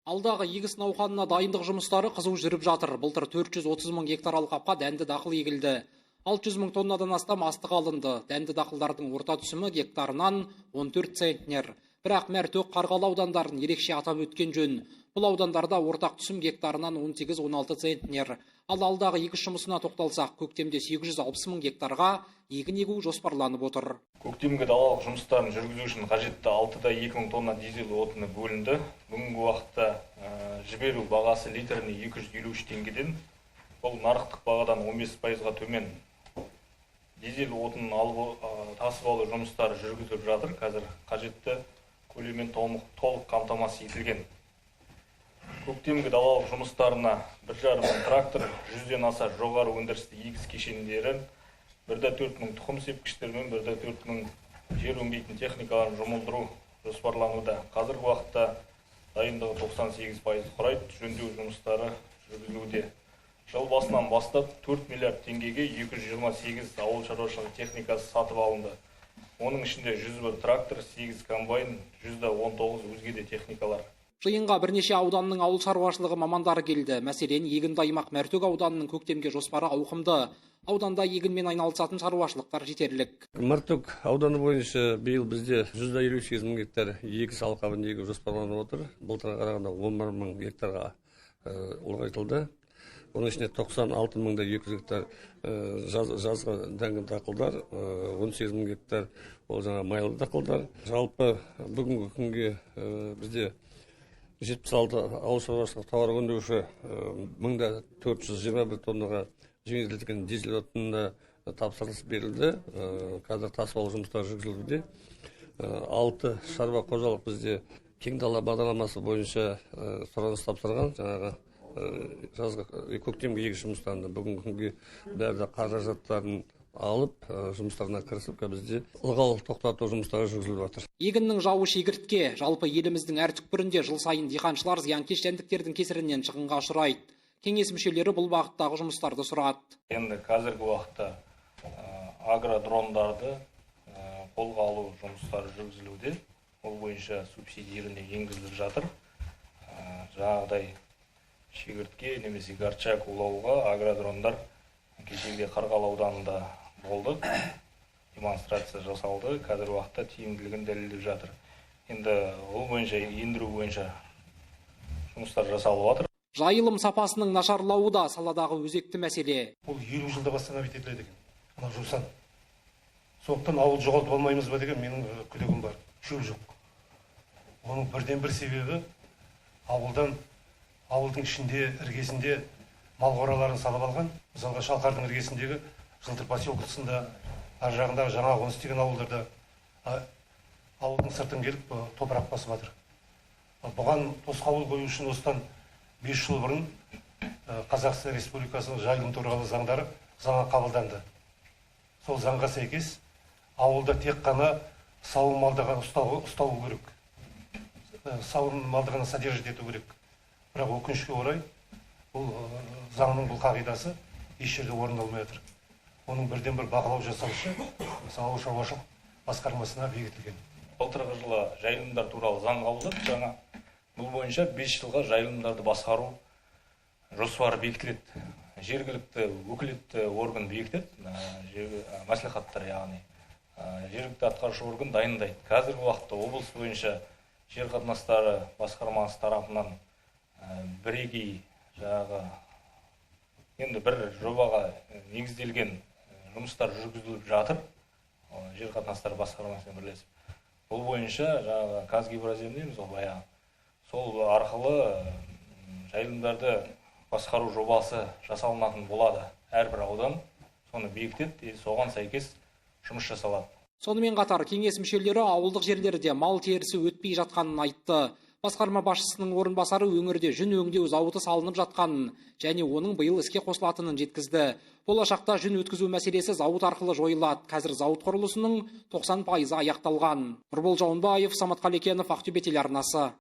Алдағы егіс науқанына дайындық жұмыстары қызу жүріп жатыр. Былтыр 430 мың гектар алқапқа дәнді дақыл егілді. 600 мың тоннадан астам астық алынды. Дәнді дақылдардың орта түсімі гектарынан 14 центнер. Бірақ Мәртөк, Қарғалы аудандарын ерекше атап өткен жөн. Бұл аудандарда ортақ түсім гектарынан 18-16 центнер. Ал алдағы егіс жұмысына тоқталсақ, көктемде 860 мың гектарға егін егу жоспарланып отыр. Көктемгі далалық жұмыстарын жүргізу үшін қажетті 6-2 мың тонна дизель отыны бөлінді. Бүгінгі уақытта жіберу бағасы литріне 253 теңгеден, бұл нарықтық бағадан 15%-ға төмен. Дизель отынын тасып алу жұмыстары жүргізіліп жатыр. Қазір қажетті көлеммен толық қамтамасыз етілген. Көктемгі далалық жұмыстарына 1,5 мың трактор, 100-ден аса жоғары өндірісті егіс кешендері, 1,4 мың тұқым сепкіштер мен 1,4 мың жер өңдейтін техникаларын жұмылдыру жоспарлануда. Қазіргі уақытта дайындығы 98% құрайды, жөндеу жұмыстары жүргізілуде. Жыл басынан бастап 4 миллиард теңгеге 228 ауыл шаруашылығы техникасы сатып алынды. Оның ішінде 101 трактор, 8 комбайн, 119 өзге де техникалар. Жиынға бірнеше ауданның ауыл шаруашылығы мамандары келді. Мәселен, егінді аймақ Мәртөк ауданының көктемге жоспары ауқымды. Ауданда егінмен айналысатын шаруашылықтар жетерлік. Мәртөк ауданы бойынша биыл бізде 158 мың гектар егіс алқабын егу жоспарланып отыр. Былтырға қарағанда 11 мың гектарға ұлғайтылды. Оның ішінде 96 мыңда 200 гектар жазғы дәнді дақылдар, 18 мың гектар ол жаңа майлы дақылдар. Жалпы бүгінгі күнге бізде 76 ауыл шаруашылық тауар өндіруші 1421 тоннаға жеңілдетілген дизель отынына тапсырыс берілді. Қазір тасып алу жұмыстары жүргізілуде. 6 шаруа қожалық бізде кең дала бағдарламасы бойынша сұраныс тапсырған. Жаңағы жазғы көктемгі егіс жұмыстарында бүгінгі күнге бәрі қаражаттарын алып, жұмыстарына кірісіп, бізде ылғал тоқтату жұмыстары жүргізіліп жатыр. Егіннің жауы шегіртке, жалпы еліміздің әр түкпірінде жыл сайын диқаншылар зиянкес жәндіктердің кесірінен шығынға ұшырайды. Кеңес мүшелері бұл бағыттағы жұмыстарды сұрады. Енді қазіргі уақытта агродрондарды қолға алу жұмыстары жүргізілуде. Ол бойынша субсидиялар енгізіліп жатыр. Жаңағыдай шегіртке немесе гарчак улауға агродрондар кешегіде Қарғалы ауданында болды. Демонстрация жасалды. Қазір уақытта тиімділігін дәлелдеп жатыр. Енді ол бойынша ендіру бойынша жұмыстар жасалып жатыр. Жайылым сапасының нашарлауы да саладағы өзекті мәселе. Ол 50 жылда бастан етіледі екен. Ана жусан. Сондықтан ауыл жоғалтып алмаймыз ба деген менің күдігім бар. Шөп жоқ. Оның бірден бір себебі ауылдың ішінде, іргесінде мал қораларын салып алған. Мысалға Шалқардың іргесіндегі Жылтыр поселкесінде, ар жағындағы жаңа қоныс деген ауылдарда ауылдың сыртын келіп топырақ басып жатыр. Бұған тосқауыл қою үшін осыдан 5 жыл бұрын Қазақстан Республикасының жайылым туралы заңы қабылданды. Сол заңға сәйкес ауылда тек қана сауын малды ұстау керек. Сауын малды ғана содержать ету керек. Бірақ өкінішке орай бұл заңның бұл қағидасы еш жерде орындалмай жатыр. Оның бірден бір бақылау жасаушы ауыл шаруашылық басқармасына бекітілген. Былтырғы жылы жайылымдар туралы заң қабылданды жаңа. Бұл бойынша 5 жылға жайылымдарды басқару жоспары бекітіледі. Жергілікті өкілетті орган бекітеді, мәслихаттар яғни. Жергілікті атқарушы орган дайындайды. Қазіргі уақытта облыс бойынша жер қатынастары басқармасы тарапынан бірегей енді бір жобаға негізделген жұмыстар жүргізіліп жатыр. Жер қатынастары басқармасымен бірлесіп. Бұл бойынша Қазгидромет дейміз ғой, сол арқылы жайылымдарды басқару жобасы жасалынатын болады. Әрбір аудан соны бекітеді, соған сәйкес жұмыс жасалады. Сонымен қатар кеңес мүшелері ауылдық жерлерде мал терісі өтпей жатқанын айтты. Басқарма басшысының орынбасары өңірде жүн өңдеу зауыты салынып жатқанын және оның биыл іске қосылатынын жеткізді. Болашақта жүн өткізу мәселесі зауыт арқылы жойылады. Қазір зауыт құрылысының 90% аяқталған. Нұрбол Жауынбаев, Самат Қалекенов, Ақтөбе телеарнасы.